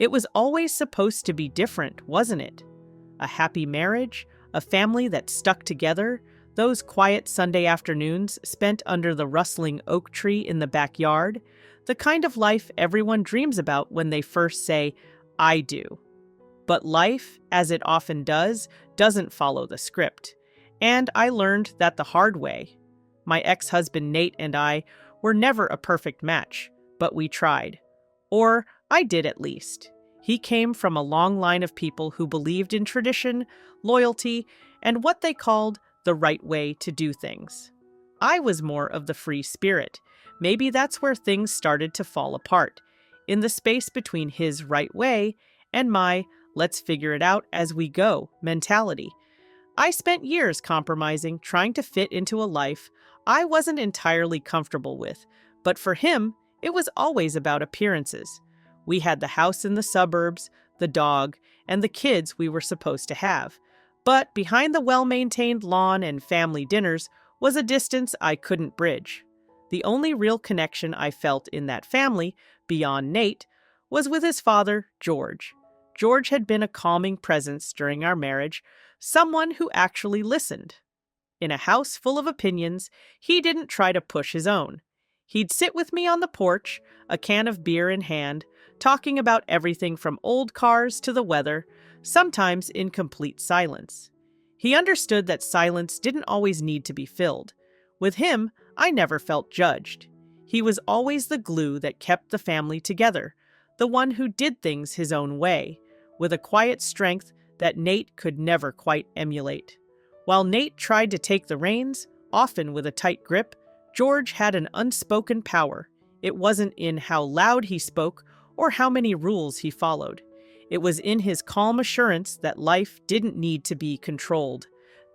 It was always supposed to be different, wasn't it? A happy marriage, a family that stuck together, those quiet Sunday afternoons spent under the rustling oak tree in the backyard, the kind of life everyone dreams about when they first say, I do. But life, as it often does, doesn't follow the script. And I learned that the hard way. My ex-husband Nate and I were never a perfect match, but we tried. Or I did at least. He came from a long line of people who believed in tradition, loyalty, and what they called the right way to do things. I was more of the free spirit. Maybe that's where things started to fall apart, in the space between his right way and my let's figure it out as we go mentality. I spent years compromising, trying to fit into a life I wasn't entirely comfortable with, but for him, it was always about appearances. We had the house in the suburbs, the dog, and the kids we were supposed to have. But behind the well-maintained lawn and family dinners was a distance I couldn't bridge. The only real connection I felt in that family, beyond Nate, was with his father, George. George had been a calming presence during our marriage, someone who actually listened. In a house full of opinions, he didn't try to push his own. He'd sit with me on the porch, a can of beer in hand, talking about everything from old cars to the weather, sometimes in complete silence. He understood that silence didn't always need to be filled. With him, I never felt judged. He was always the glue that kept the family together, the one who did things his own way, with a quiet strength that Nate could never quite emulate. While Nate tried to take the reins, often with a tight grip, George had an unspoken power. It wasn't in how loud he spoke or how many rules he followed. It was in his calm assurance that life didn't need to be controlled.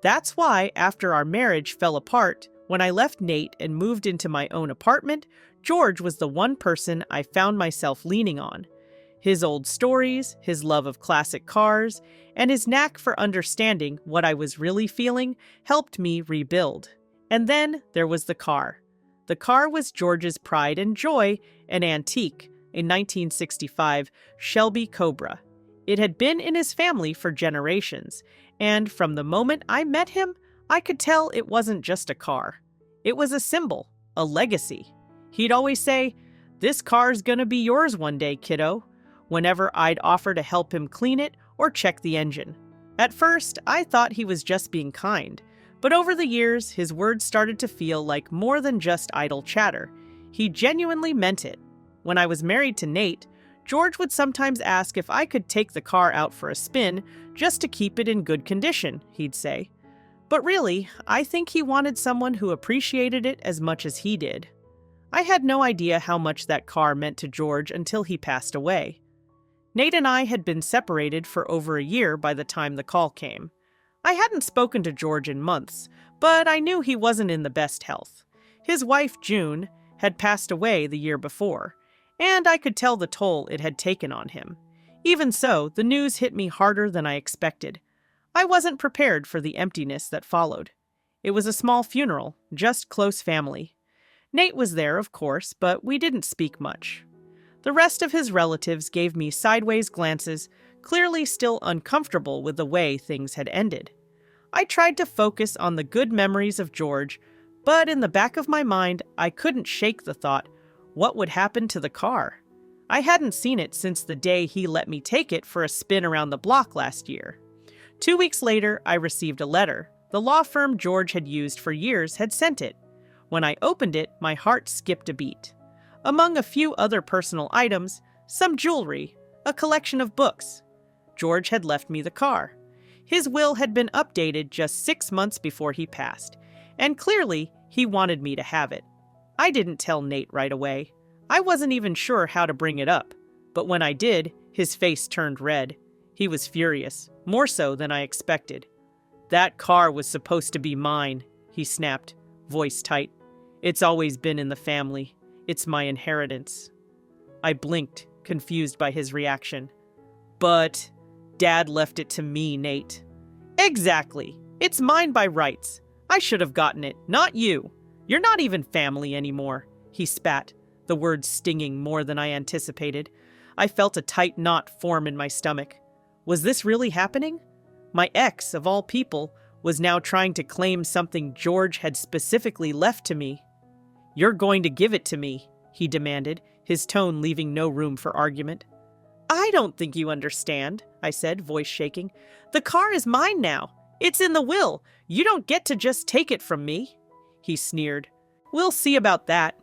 That's why, after our marriage fell apart, when I left Nate and moved into my own apartment, George was the one person I found myself leaning on. His old stories, his love of classic cars, and his knack for understanding what I was really feeling helped me rebuild. And then there was the car. The car was George's pride and joy, an antique, a 1965 Shelby Cobra. It had been in his family for generations, and from the moment I met him, I could tell it wasn't just a car. It was a symbol, a legacy. He'd always say, "This car's gonna be yours one day, kiddo," whenever I'd offer to help him clean it or check the engine. At first, I thought he was just being kind, but over the years, his words started to feel like more than just idle chatter. He genuinely meant it. When I was married to Nate, George would sometimes ask if I could take the car out for a spin just to keep it in good condition, he'd say. But really, I think he wanted someone who appreciated it as much as he did. I had no idea how much that car meant to George until he passed away. Nate and I had been separated for over a year by the time the call came. I hadn't spoken to George in months, but I knew he wasn't in the best health. His wife, June, had passed away the year before, and I could tell the toll it had taken on him. Even so, the news hit me harder than I expected. I wasn't prepared for the emptiness that followed. It was a small funeral, just close family. Nate was there, of course, but we didn't speak much. The rest of his relatives gave me sideways glances, clearly still uncomfortable with the way things had ended. I tried to focus on the good memories of George, but in the back of my mind, I couldn't shake the thought, what would happen to the car? I hadn't seen it since the day he let me take it for a spin around the block last year. 2 weeks later, I received a letter. The law firm George had used for years had sent it. When I opened it, my heart skipped a beat. Among a few other personal items, some jewelry, a collection of books. George had left me the car. His will had been updated just 6 months before he passed, and clearly he wanted me to have it. I didn't tell Nate right away. I wasn't even sure how to bring it up, but when I did, his face turned red. He was furious, more so than I expected. "That car was supposed to be mine," he snapped, voice tight. "It's always been in the family. It's my inheritance." I blinked, confused by his reaction. "But Dad left it to me, Nate." "Exactly. It's mine by rights. I should have gotten it, not you. You're not even family anymore," he spat, the words stinging more than I anticipated. I felt a tight knot form in my stomach. Was this really happening? My ex, of all people, was now trying to claim something George had specifically left to me. "You're going to give it to me," he demanded, his tone leaving no room for argument. "I don't think you understand," I said, voice shaking. "The car is mine now. It's in the will. You don't get to just take it from me." He sneered. "We'll see about that."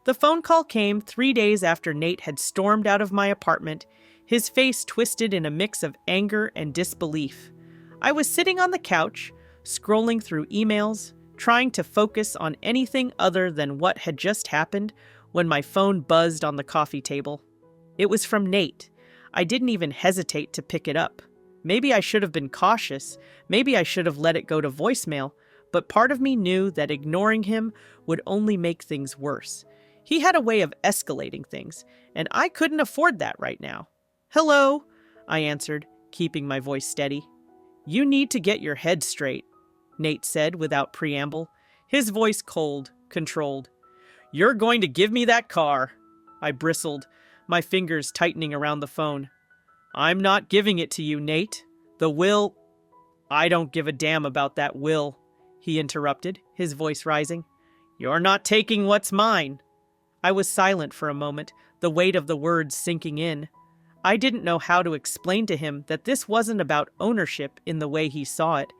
The phone call came 3 days after Nate had stormed out of my apartment, his face twisted in a mix of anger and disbelief. I was sitting on the couch, scrolling through emails, trying to focus on anything other than what had just happened, when my phone buzzed on the coffee table. It was from Nate. I didn't even hesitate to pick it up. Maybe I should have been cautious. Maybe I should have let it go to voicemail, but part of me knew that ignoring him would only make things worse. He had a way of escalating things, and I couldn't afford that right now. "Hello," I answered, keeping my voice steady. "You need to get your head straight," Nate said without preamble, his voice cold, controlled. "You're going to give me that car." I bristled, my fingers tightening around the phone. "I'm not giving it to you, Nate. The will—" "I don't give a damn about that will," he interrupted, his voice rising. "You're not taking what's mine." I was silent for a moment, the weight of the words sinking in. I didn't know how to explain to him that this wasn't about ownership in the way he saw it.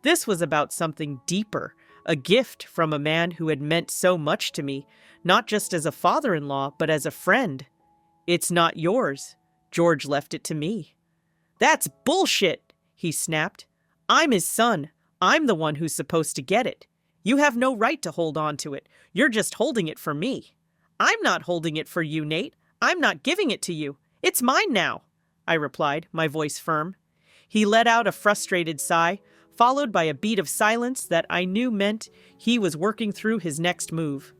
This was about something deeper, a gift from a man who had meant so much to me, not just as a father-in-law, but as a friend. "It's not yours. George left it to me." "That's bullshit," he snapped. "I'm his son. I'm the one who's supposed to get it. You have no right to hold on to it. You're just holding it for me." "I'm not holding it for you, Nate. I'm not giving it to you. It's mine now," I replied, my voice firm. He let out a frustrated sigh, followed by a beat of silence that I knew meant he was working through his next move.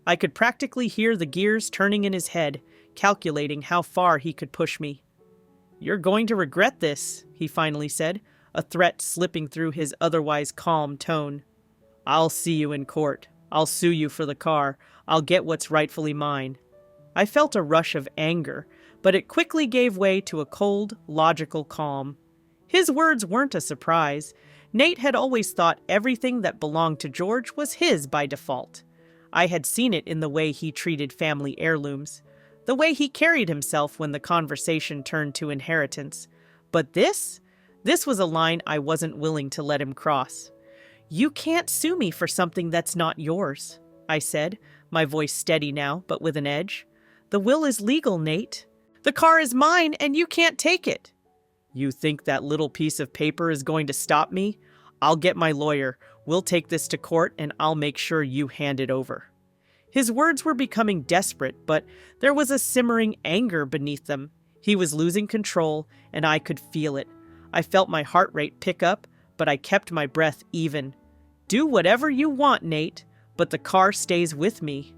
I could practically hear the gears turning in his head, calculating how far he could push me. "You're going to regret this," he finally said, a threat slipping through his otherwise calm tone. "I'll see you in court. I'll sue you for the car. I'll get what's rightfully mine." I felt a rush of anger, but it quickly gave way to a cold, logical calm. His words weren't a surprise. Nate had always thought everything that belonged to George was his by default. I had seen it in the way he treated family heirlooms, the way he carried himself when the conversation turned to inheritance. But this was a line I wasn't willing to let him cross. "You can't sue me for something that's not yours," I said, my voice steady now, but with an edge. "The will is legal, Nate. The car is mine, and you can't take it." "You think that little piece of paper is going to stop me? I'll get my lawyer. We'll take this to court, and I'll make sure you hand it over." His words were becoming desperate, but there was a simmering anger beneath them. He was losing control, and I could feel it. I felt my heart rate pick up, but I kept my breath even. "Do whatever you want, Nate, but the car stays with me."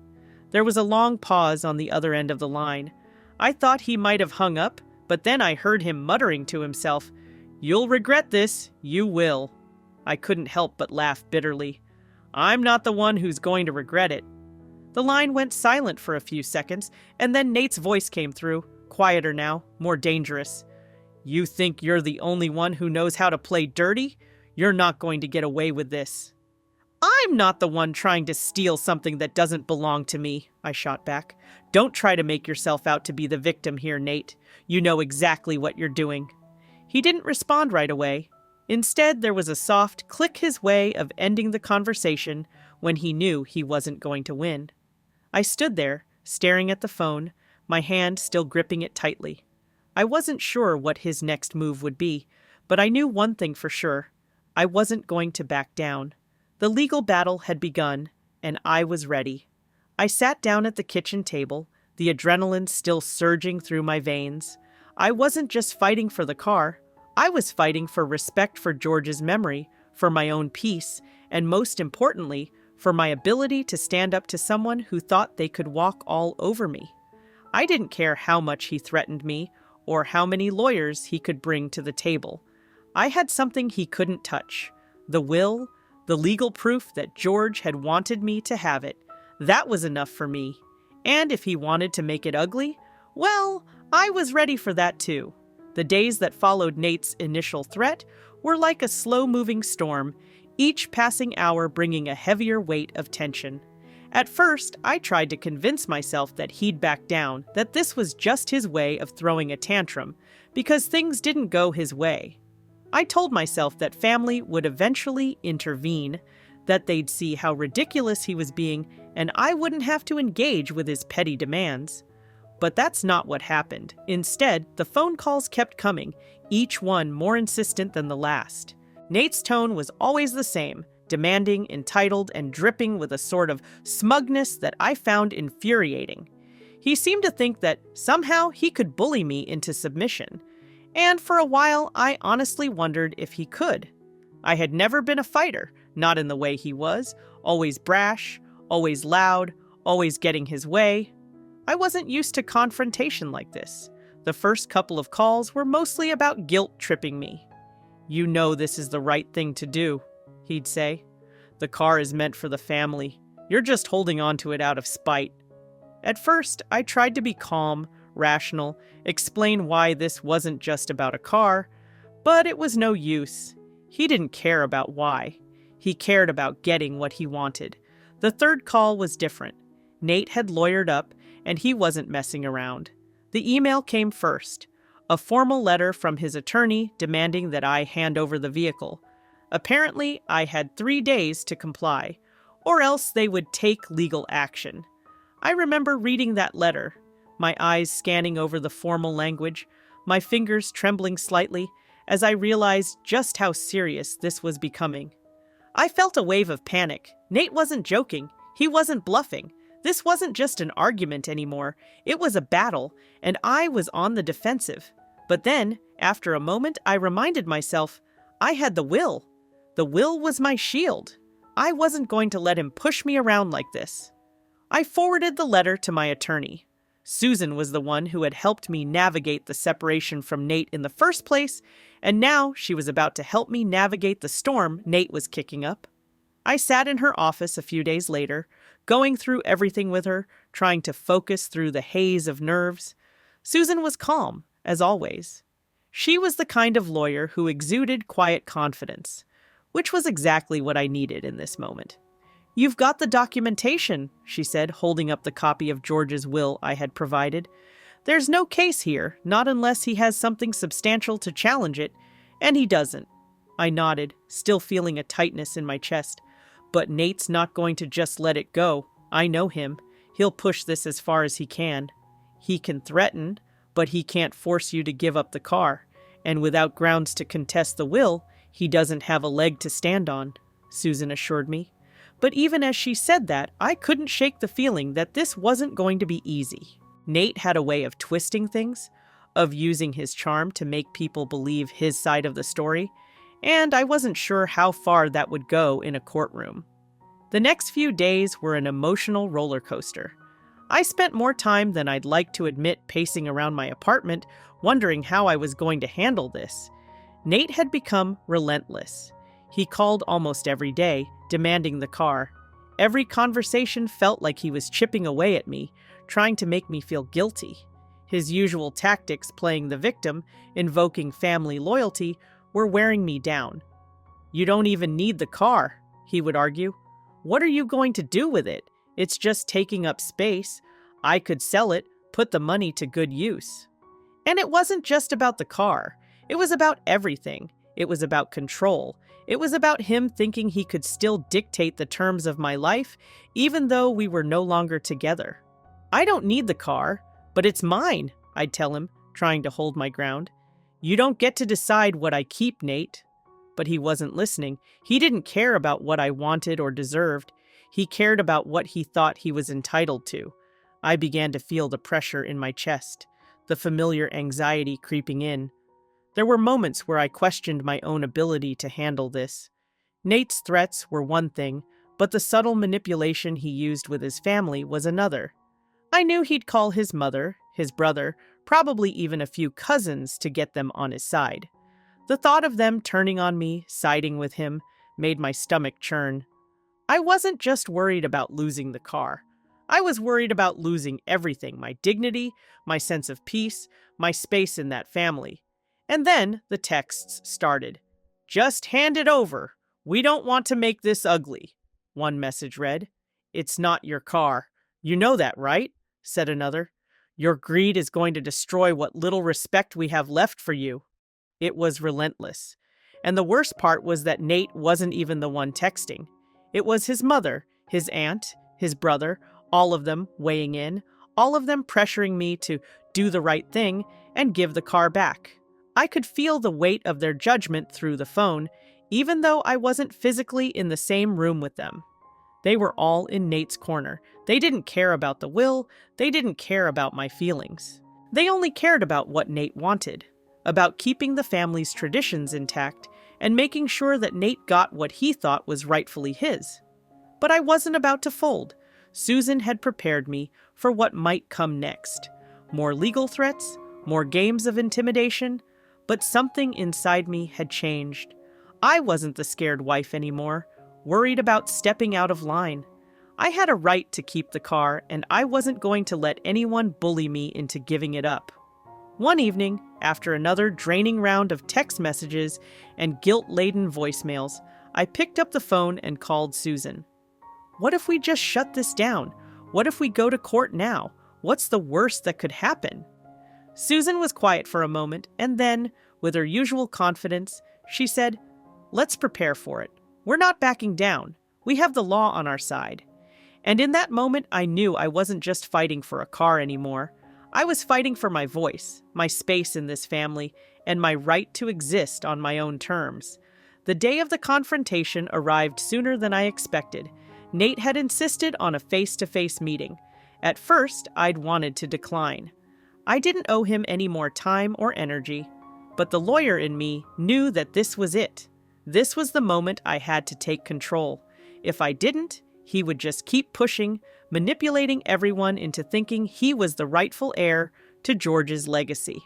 There was a long pause on the other end of the line. I thought he might have hung up, but then I heard him muttering to himself, "You'll regret this, you will." I couldn't help but laugh bitterly. "I'm not the one who's going to regret it." The line went silent for a few seconds, and then Nate's voice came through, quieter now, more dangerous. "You think you're the only one who knows how to play dirty? You're not going to get away with this." "I'm not the one trying to steal something that doesn't belong to me," I shot back. "Don't try to make yourself out to be the victim here, Nate. You know exactly what you're doing." He didn't respond right away. Instead, there was a soft click his way of ending the conversation when he knew he wasn't going to win. I stood there, staring at the phone, my hand still gripping it tightly. I wasn't sure what his next move would be, but I knew one thing for sure. I wasn't going to back down. The legal battle had begun, and I was ready. I sat down at the kitchen table, the adrenaline still surging through my veins. I wasn't just fighting for the car. I was fighting for respect for George's memory, for my own peace, and most importantly, for my ability to stand up to someone who thought they could walk all over me. I didn't care how much he threatened me or how many lawyers he could bring to the table. I had something he couldn't touch: the will, the legal proof that George had wanted me to have it. That was enough for me. And if he wanted to make it ugly, well, I was ready for that too. The days that followed Nate's initial threat were like a slow-moving storm, each passing hour bringing a heavier weight of tension. At first, I tried to convince myself that he'd back down, that this was just his way of throwing a tantrum, because things didn't go his way. I told myself that family would eventually intervene, that they'd see how ridiculous he was being, and I wouldn't have to engage with his petty demands. But that's not what happened. Instead, the phone calls kept coming, each one more insistent than the last. Nate's tone was always the same, demanding, entitled, and dripping with a sort of smugness that I found infuriating. He seemed to think that somehow he could bully me into submission. And for a while, I honestly wondered if he could. I had never been a fighter, not in the way he was, always brash, always loud, always getting his way. I wasn't used to confrontation like this. The first couple of calls were mostly about guilt-tripping me. "You know this is the right thing to do," he'd say. "The car is meant for the family. You're just holding on to it out of spite." At first, I tried to be calm, rational, explain why this wasn't just about a car, but it was no use. He didn't care about why. He cared about getting what he wanted. The third call was different. Nate had lawyered up, and he wasn't messing around. The email came first, a formal letter from his attorney demanding that I hand over the vehicle. Apparently, I had 3 days to comply, or else they would take legal action. I remember reading that letter, my eyes scanning over the formal language, my fingers trembling slightly as I realized just how serious this was becoming. I felt a wave of panic. Nate wasn't joking. He wasn't bluffing. This wasn't just an argument anymore. It was a battle, and I was on the defensive. But then, after a moment, I reminded myself, I had the will. The will was my shield. I wasn't going to let him push me around like this. I forwarded the letter to my attorney. Susan was the one who had helped me navigate the separation from Nate in the first place, and now she was about to help me navigate the storm Nate was kicking up. I sat in her office a few days later, going through everything with her, trying to focus through the haze of nerves. Susan was calm, as always. She was the kind of lawyer who exuded quiet confidence, which was exactly what I needed in this moment. "You've got the documentation," she said, holding up the copy of George's will I had provided. "There's no case here, not unless he has something substantial to challenge it, and he doesn't." I nodded, still feeling a tightness in my chest. But Nate's not going to just let it go. I know him. He'll push this as far as he can. He can threaten, but he can't force you to give up the car. And without grounds to contest the will, he doesn't have a leg to stand on, Susan assured me. But even as she said that, I couldn't shake the feeling that this wasn't going to be easy. Nate had a way of twisting things, of using his charm to make people believe his side of the story, and I wasn't sure how far that would go in a courtroom. The next few days were an emotional roller coaster. I spent more time than I'd like to admit pacing around my apartment, wondering how I was going to handle this. Nate had become relentless. He called almost every day, demanding the car. Every conversation felt like he was chipping away at me, trying to make me feel guilty. His usual tactics, playing the victim, invoking family loyalty, were wearing me down. "You don't even need the car," he would argue. "What are you going to do with it? It's just taking up space. I could sell it, put the money to good use." And it wasn't just about the car. It was about everything. It was about control. It was about him thinking he could still dictate the terms of my life, even though we were no longer together. "I don't need the car, but it's mine," I'd tell him, trying to hold my ground. "You don't get to decide what I keep, Nate." But he wasn't listening. He didn't care about what I wanted or deserved. He cared about what he thought he was entitled to. I began to feel the pressure in my chest, the familiar anxiety creeping in. There were moments where I questioned my own ability to handle this. Nate's threats were one thing, but the subtle manipulation he used with his family was another. I knew he'd call his mother, his brother, probably even a few cousins to get them on his side. The thought of them turning on me, siding with him, made my stomach churn. I wasn't just worried about losing the car. I was worried about losing everything: my dignity, my sense of peace, my space in that family. And then the texts started. "Just hand it over. We don't want to make this ugly," one message read. "It's not your car. You know that, right?" said another. "Your greed is going to destroy what little respect we have left for you." It was relentless. And the worst part was that Nate wasn't even the one texting. It was his mother, his aunt, his brother, all of them weighing in, all of them pressuring me to do the right thing and give the car back. I could feel the weight of their judgment through the phone, even though I wasn't physically in the same room with them. They were all in Nate's corner. They didn't care about the will. They didn't care about my feelings. They only cared about what Nate wanted, about keeping the family's traditions intact and making sure that Nate got what he thought was rightfully his. But I wasn't about to fold. Susan had prepared me for what might come next. More legal threats, more games of intimidation, but something inside me had changed. I wasn't the scared wife anymore, worried about stepping out of line. I had a right to keep the car, and I wasn't going to let anyone bully me into giving it up. One evening, after another draining round of text messages and guilt-laden voicemails, I picked up the phone and called Susan. "What if we just shut this down? What if we go to court now? What's the worst that could happen?" Susan was quiet for a moment, and then, with her usual confidence, she said, "Let's prepare for it. We're not backing down. We have the law on our side." And in that moment, I knew I wasn't just fighting for a car anymore. I was fighting for my voice, my space in this family, and my right to exist on my own terms. The day of the confrontation arrived sooner than I expected. Nate had insisted on a face-to-face meeting. At first, I'd wanted to decline. I didn't owe him any more time or energy, but the lawyer in me knew that this was it. This was the moment I had to take control. If I didn't, he would just keep pushing, manipulating everyone into thinking he was the rightful heir to George's legacy.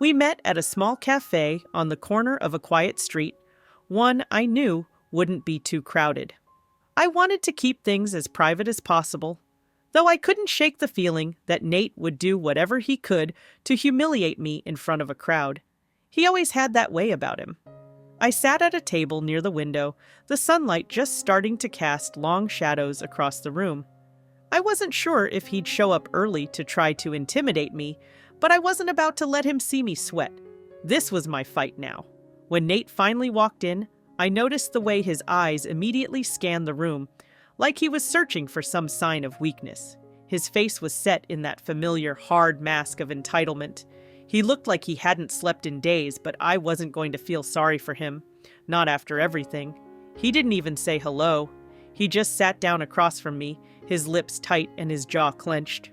We met at a small cafe on the corner of a quiet street, one I knew wouldn't be too crowded. I wanted to keep things as private as possible, though I couldn't shake the feeling that Nate would do whatever he could to humiliate me in front of a crowd. He always had that way about him. I sat at a table near the window, the sunlight just starting to cast long shadows across the room. I wasn't sure if he'd show up early to try to intimidate me, but I wasn't about to let him see me sweat. This was my fight now. When Nate finally walked in, I noticed the way his eyes immediately scanned the room, like he was searching for some sign of weakness. His face was set in that familiar, hard mask of entitlement. He looked like he hadn't slept in days, but I wasn't going to feel sorry for him. Not after everything. He didn't even say hello. He just sat down across from me, his lips tight and his jaw clenched.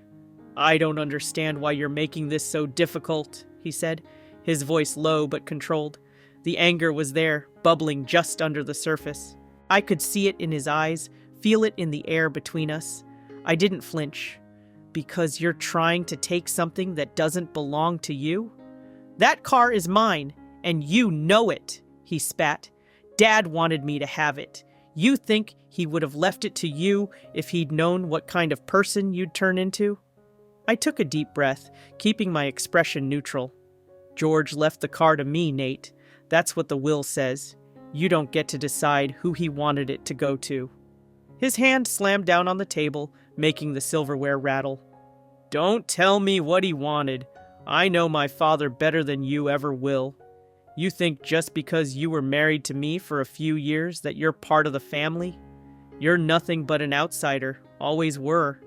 "I don't understand why you're making this so difficult," he said, his voice low but controlled. The anger was there, bubbling just under the surface. I could see it in his eyes, feel it in the air between us. I didn't flinch. "Because you're trying to take something that doesn't belong to you? That car is mine, and you know it," he spat. "Dad wanted me to have it. You think he would have left it to you if he'd known what kind of person you'd turn into?" I took a deep breath, keeping my expression neutral. "George left the car to me, Nate. That's what the will says. You don't get to decide who he wanted it to go to." His hand slammed down on the table, making the silverware rattle. "Don't tell me what he wanted. I know my father better than you ever will. You think just because you were married to me for a few years that you're part of the family? You're nothing but an outsider, always were."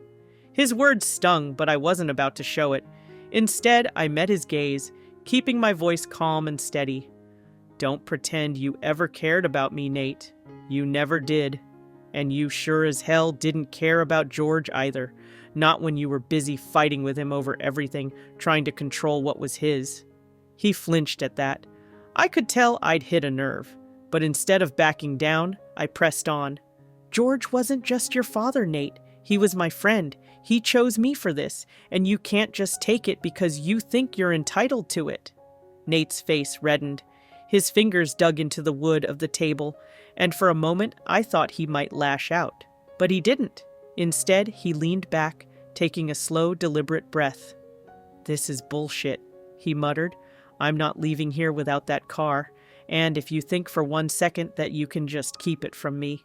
His words stung, but I wasn't about to show it. Instead, I met his gaze, keeping my voice calm and steady. "Don't pretend you ever cared about me, Nate. You never did. And you sure as hell didn't care about George either. Not when you were busy fighting with him over everything, trying to control what was his." He flinched at that. I could tell I'd hit a nerve, but instead of backing down, I pressed on. "George wasn't just your father, Nate. He was my friend. He chose me for this, and you can't just take it because you think you're entitled to it." Nate's face reddened. His fingers dug into the wood of the table, and for a moment I thought he might lash out. But he didn't. Instead, he leaned back, taking a slow, deliberate breath. "This is bullshit," he muttered. "I'm not leaving here without that car, and if you think for 1 second that you can just keep it from me."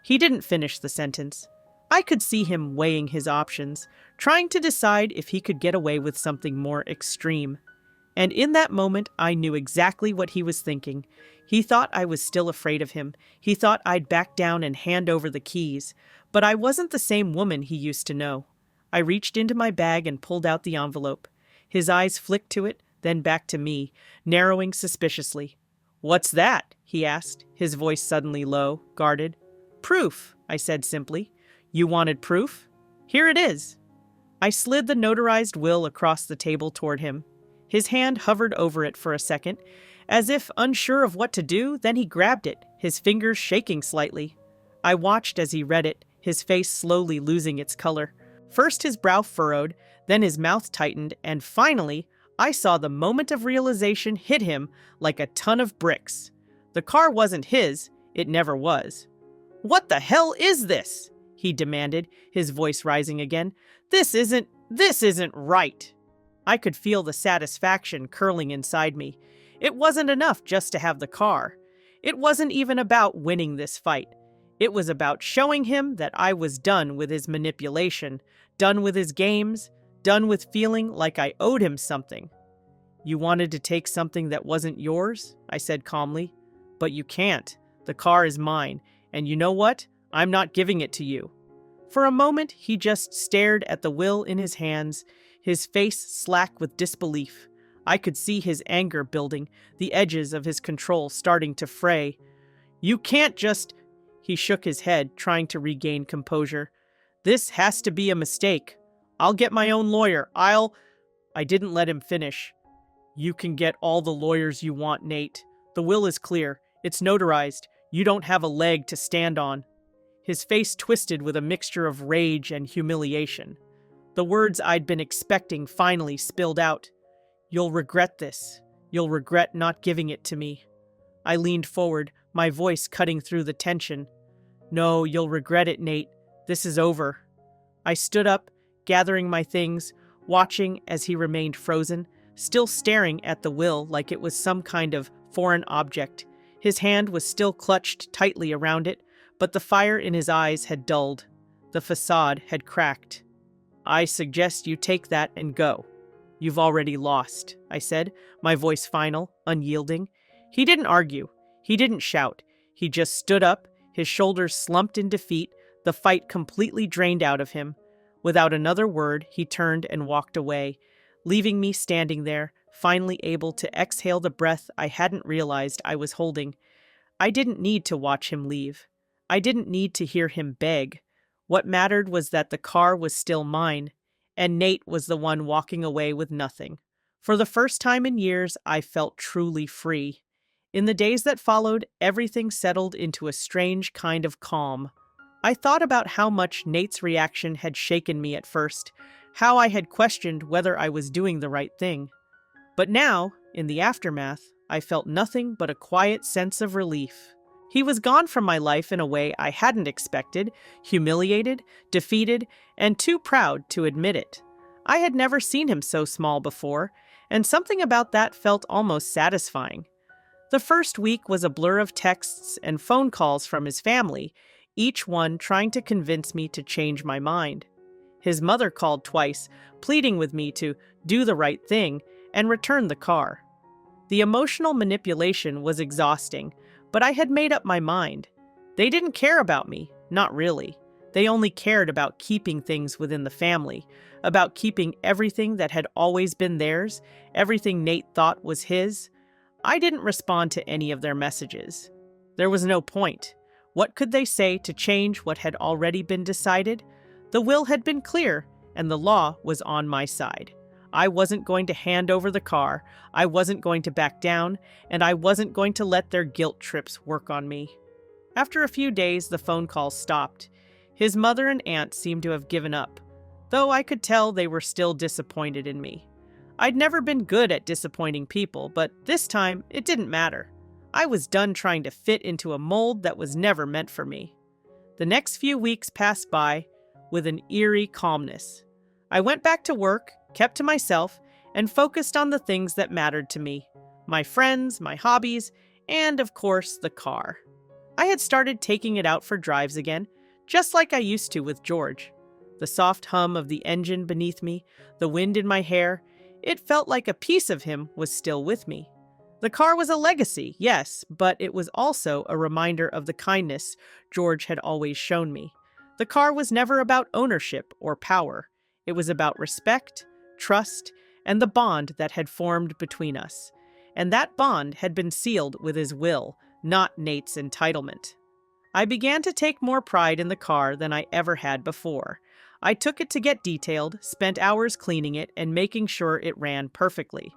He didn't finish the sentence. I could see him weighing his options, trying to decide if he could get away with something more extreme. And in that moment, I knew exactly what he was thinking. He thought I was still afraid of him. He thought I'd back down and hand over the keys. But I wasn't the same woman he used to know. I reached into my bag and pulled out the envelope. His eyes flicked to it, then back to me, narrowing suspiciously. "What's that?" he asked, his voice suddenly low, guarded. "Proof," I said simply. "You wanted proof? Here it is." I slid the notarized will across the table toward him. His hand hovered over it for a second, as if unsure of what to do, then he grabbed it, his fingers shaking slightly. I watched as he read it, his face slowly losing its color. First his brow furrowed, then his mouth tightened, and finally, I saw the moment of realization hit him like a ton of bricks. The car wasn't his, it never was. "What the hell is this?" he demanded, his voice rising again. This isn't right." I could feel the satisfaction curling inside me. It wasn't enough just to have the car. It wasn't even about winning this fight. It was about showing him that I was done with his manipulation, done with his games, done with feeling like I owed him something. "You wanted to take something that wasn't yours?" I said calmly. "But you can't. The car is mine, and you know what? I'm not giving it to you." For a moment, he just stared at the will in his hands, his face slack with disbelief. I could see his anger building, the edges of his control starting to fray. "You can't just—" He shook his head, trying to regain composure. "This has to be a mistake. I'll get my own lawyer. I didn't let him finish. "You can get all the lawyers you want, Nate. The will is clear. It's notarized. You don't have a leg to stand on." His face twisted with a mixture of rage and humiliation. The words I'd been expecting finally spilled out. "You'll regret this. You'll regret not giving it to me." I leaned forward, my voice cutting through the tension. "No, you'll regret it, Nate. This is over." I stood up, gathering my things, watching as he remained frozen, still staring at the will like it was some kind of foreign object. His hand was still clutched tightly around it, but the fire in his eyes had dulled. The facade had cracked. "I suggest you take that and go. You've already lost," I said, my voice final, unyielding. He didn't argue. He didn't shout. He just stood up, his shoulders slumped in defeat, the fight completely drained out of him. Without another word, he turned and walked away, leaving me standing there, finally able to exhale the breath I hadn't realized I was holding. I didn't need to watch him leave. I didn't need to hear him beg. What mattered was that the car was still mine, and Nate was the one walking away with nothing. For the first time in years, I felt truly free. In the days that followed, everything settled into a strange kind of calm. I thought about how much Nate's reaction had shaken me at first, how I had questioned whether I was doing the right thing. But now, in the aftermath, I felt nothing but a quiet sense of relief. He was gone from my life in a way I hadn't expected, humiliated, defeated, and too proud to admit it. I had never seen him so small before, and something about that felt almost satisfying. The first week was a blur of texts and phone calls from his family, each one trying to convince me to change my mind. His mother called twice, pleading with me to do the right thing and return the car. The emotional manipulation was exhausting, but I had made up my mind. They didn't care about me, not really. They only cared about keeping things within the family, about keeping everything that had always been theirs, everything Nate thought was his. I didn't respond to any of their messages. There was no point. What could they say to change what had already been decided? The will had been clear, and the law was on my side. I wasn't going to hand over the car, I wasn't going to back down, and I wasn't going to let their guilt trips work on me. After a few days, the phone calls stopped. His mother and aunt seemed to have given up, though I could tell they were still disappointed in me. I'd never been good at disappointing people, but this time it didn't matter. I was done trying to fit into a mold that was never meant for me. The next few weeks passed by, with an eerie calmness. I went back to work, kept to myself, and focused on the things that mattered to me: my friends, my hobbies, and, of course, the car. I had started taking it out for drives again, just like I used to with George. The soft hum of the engine beneath me, the wind in my hair, it felt like a piece of him was still with me. The car was a legacy, yes, but it was also a reminder of the kindness George had always shown me. The car was never about ownership or power. It was about respect, trust, and the bond that had formed between us. And that bond had been sealed with his will, not Nate's entitlement. I began to take more pride in the car than I ever had before. I took it to get detailed, spent hours cleaning it and making sure it ran perfectly.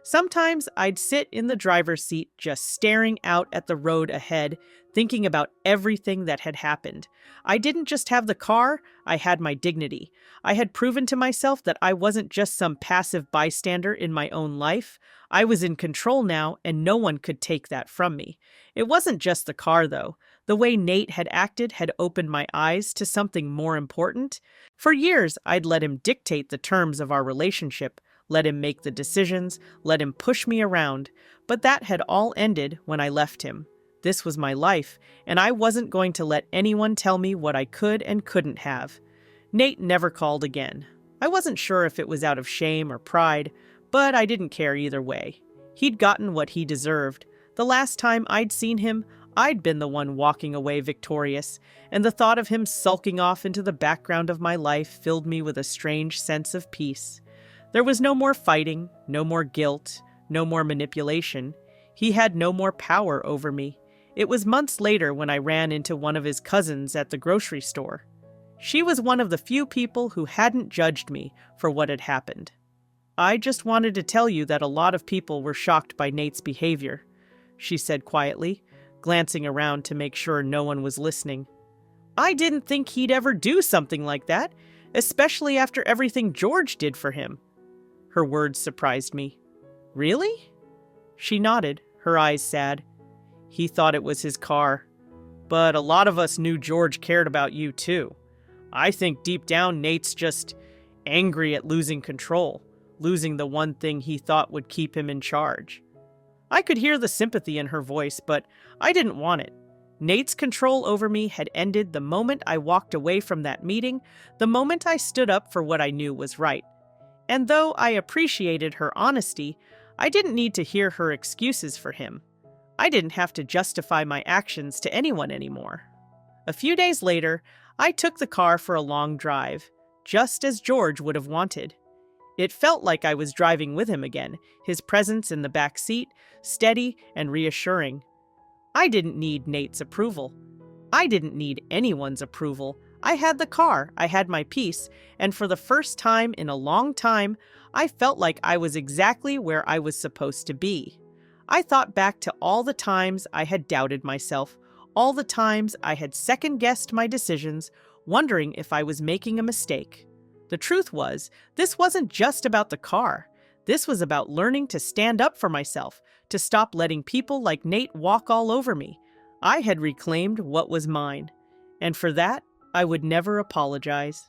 Sometimes I'd sit in the driver's seat just staring out at the road ahead, thinking about everything that had happened. I didn't just have the car, I had my dignity. I had proven to myself that I wasn't just some passive bystander in my own life. I was in control now, and no one could take that from me. It wasn't just the car, though. The way Nate had acted had opened my eyes to something more important. For years, I'd let him dictate the terms of our relationship, let him make the decisions, let him push me around. But that had all ended when I left him. This was my life, and I wasn't going to let anyone tell me what I could and couldn't have. Nate never called again. I wasn't sure if it was out of shame or pride, but I didn't care either way. He'd gotten what he deserved. The last time I'd seen him, I'd been the one walking away victorious, and the thought of him sulking off into the background of my life filled me with a strange sense of peace. There was no more fighting, no more guilt, no more manipulation. He had no more power over me. It was months later when I ran into one of his cousins at the grocery store. She was one of the few people who hadn't judged me for what had happened. "I just wanted to tell you that a lot of people were shocked by Nate's behavior," she said quietly, glancing around to make sure no one was listening. "I didn't think he'd ever do something like that, especially after everything George did for him." Her words surprised me. "Really?" She nodded, her eyes sad. "He thought it was his car. But a lot of us knew George cared about you too. I think deep down Nate's just angry at losing control, losing the one thing he thought would keep him in charge." I could hear the sympathy in her voice, but I didn't want it. Nate's control over me had ended the moment I walked away from that meeting, the moment I stood up for what I knew was right. And though I appreciated her honesty, I didn't need to hear her excuses for him. I didn't have to justify my actions to anyone anymore. A few days later, I took the car for a long drive, just as George would have wanted. It felt like I was driving with him again, his presence in the back seat, steady and reassuring. I didn't need Nate's approval. I didn't need anyone's approval. I had the car, I had my peace, and for the first time in a long time, I felt like I was exactly where I was supposed to be. I thought back to all the times I had doubted myself, all the times I had second-guessed my decisions, wondering if I was making a mistake. The truth was, this wasn't just about the car. This was about learning to stand up for myself, to stop letting people like Nate walk all over me. I had reclaimed what was mine, and for that, I would never apologize.